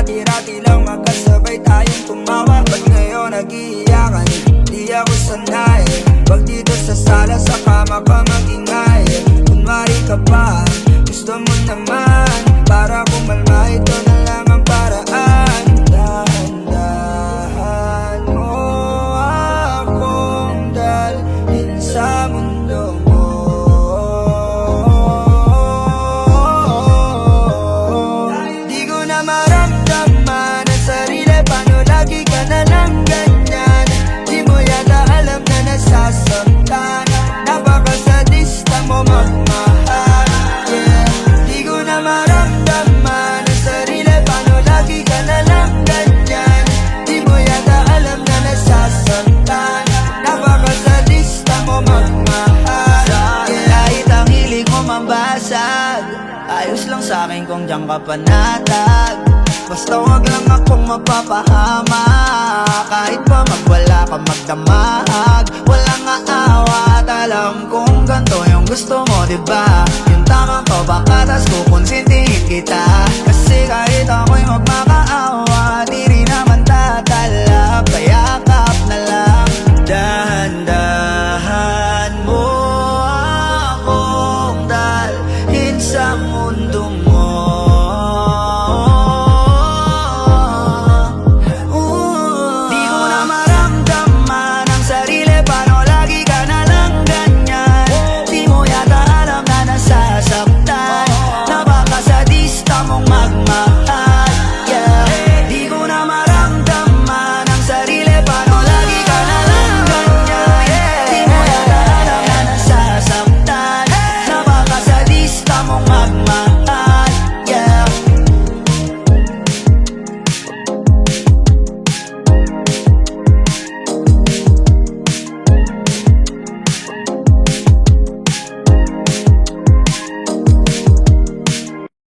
Dati-dati lang magkasabay tayong tumawa. Ba't ngayon nag-iiyakan? Di ako sanay. Wag dito sa sala, sa kama ka mag-ingay. Kunwari ka pa, gusto mo naman. Para kumalma, ito na lang ang paraan. Dahan-dahan mo akong dalhin sa mundo mo. Di ko na maramdaman ang sarili, paano lagi ka na lang ganyan? Di mo yata alam na nasasaktan. Napakasadista mo magmahal, yeah. Di ko na maramdaman ang sarili, paano lagi ka na lang ganyan? Di mo yata alam na nasasaktan. Napakasadista mo magmahal, yeah. Kahit ang hilig mo mabasag, ayos lang sa'kin kung diyan ka panatag. Basta wag lang akong mapapahama. Kahit pa magwala ka magdamag, walang aawat. Alam kong ganito yung gusto mo, diba? Yung tamang pabakas, kukonsintihin kita. Kasi kahit